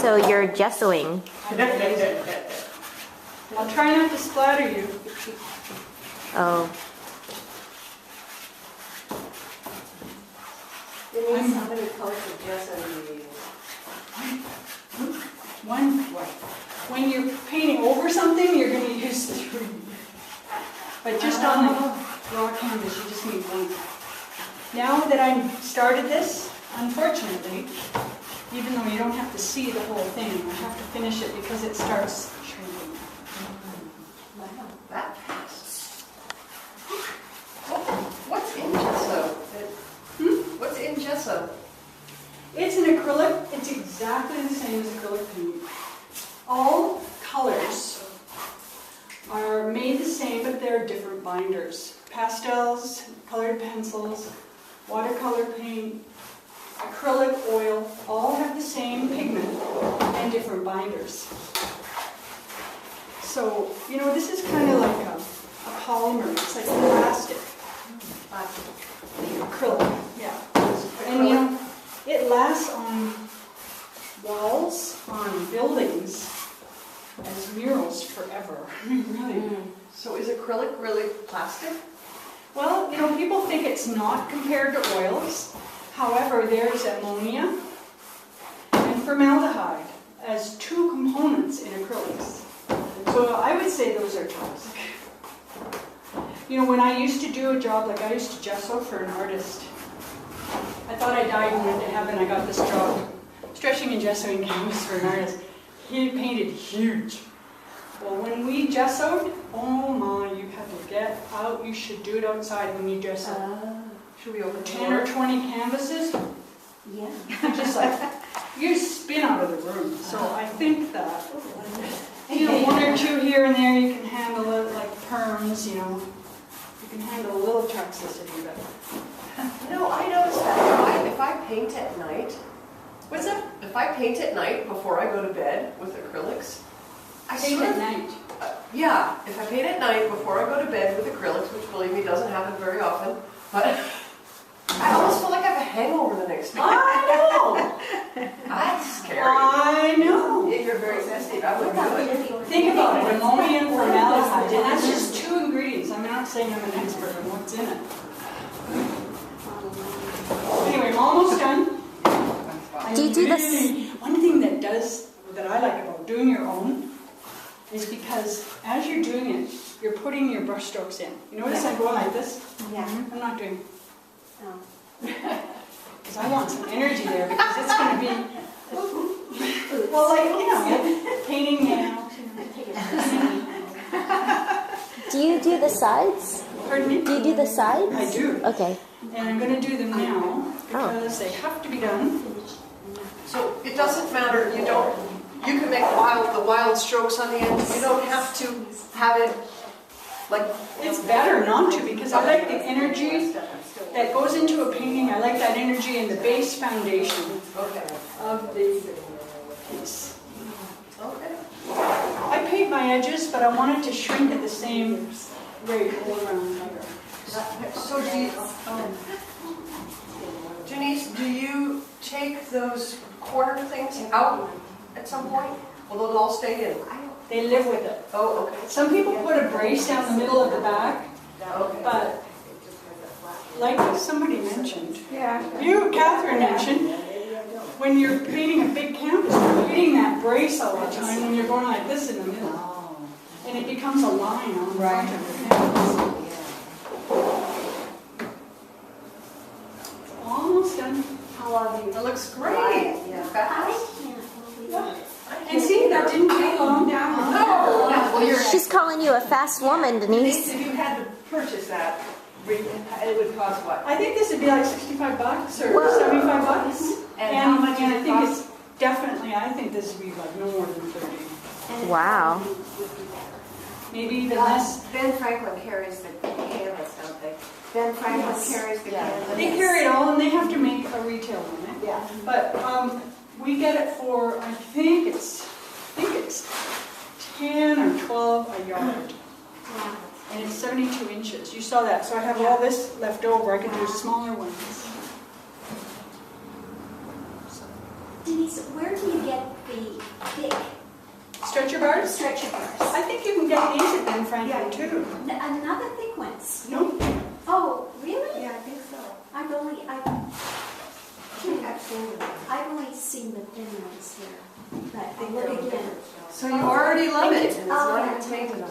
So you're gessoing. I'll try not to splatter you. Oh. Denise, how many coats of gesso do you use? One. When you're painting over something, you're going to use 3. But just on the raw canvas, you just need 1. Now that I've started this, unfortunately, even though you don't have to see the whole thing, I have to finish it because it starts shrinking. Wow, that fast. What's in gesso? What's in gesso? It's an acrylic. It's exactly the same as acrylic paint. All colors are made the same, but they're different binders. Pastels, colored pencils, watercolor paint, acrylic oil, all have the same pigment and different binders. So, you know, this is kind of like a polymer. It's like plastic. Acrylic, yeah. And you know, it lasts on walls, on buildings, as murals forever. Really. So is acrylic really plastic? Well, you know, people think it's not compared to oils. However, there's ammonia and formaldehyde as 2 components in acrylics. So I would say those are toxic. You know, when I used to do a job, like I used to gesso for an artist, I thought I died and went to heaven. I got this job, stretching and gessoing canvas for an artist. He painted huge. Well, when we gessoed, oh my, you had to get out. You should do it outside when you gesso. Should we open 10 or 20 canvases? Yeah. Just like, you spin out of the room. So I think that, you know, 1 or 2 here and there, you can handle it like perms, you know. You can handle a little toxicity, but... You know, I noticed that if I paint at night, What's that? if I paint at night before I go to bed with acrylics, I Paint sort at of, night. yeah, if I paint at night before I go to bed with acrylics, which believe me doesn't happen very often, but I almost feel like I have a hangover the next day. I know! That's scary. I know! If you're very sensitive, I wouldn't do it. Think about it, ammonia and formaldehyde, and that's just 2 ingredients. I'm not saying I'm an expert on what's in it. Anyway, I'm almost done. Do you do this? One thing that I like about doing your own is because as you're doing it, you're putting your brush strokes in. You notice I'm going like this? Yeah. I'm not doing. Because I want some energy there because it's going to be, well, like, you know, painting nails. Do you do the sides? Pardon me? Do you do the sides? I do. Okay. And I'm going to do them now because they have to be done. So it doesn't matter, you can make the wild strokes on the end. You don't have to have it like... It's better not to because I like the energy that goes into a painting. I like that energy in the base foundation of the piece. Okay. I paint my edges, but I want it to shrink at the same rate all around here. So Denise, do you take those corner things out at some point? Will those all stay in? They live with it. Oh, okay. Some people put a brace down the middle of the back, but like somebody mentioned, Catherine mentioned, when you're painting a big canvas, you're hitting that brace all the time when you're going like this in the middle. And it becomes a line on the front of the canvas. Almost done. How long do you? It looks great. Fast. And see, that didn't take long. She's calling you a fast woman, Denise. If you had to purchase that, it would cost what? I think this would be like $65 or $75. And how much and does I it think cost? it's definitely, I think this would be like no more than 30. Wow. Maybe even less. Ben Franklin carries the canvas, don't they? Ben Franklin carries the canvas. They carry it all and they have to make a retail on it. Yeah. But we get it for, I think it's 10 or 12 a yard. And it's 72 inches. You saw that. So I have all this left over. I could do smaller ones. Denise, where do you get the thick Stretcher bars? stretcher bars? I think you can get these at Ben Franklin too. Another thick ones? No? Oh, really? Yeah, I think so. I've only seen the thin ones here, but I'll look again. So you already love it, and it's Oh, not yeah. even tainted on.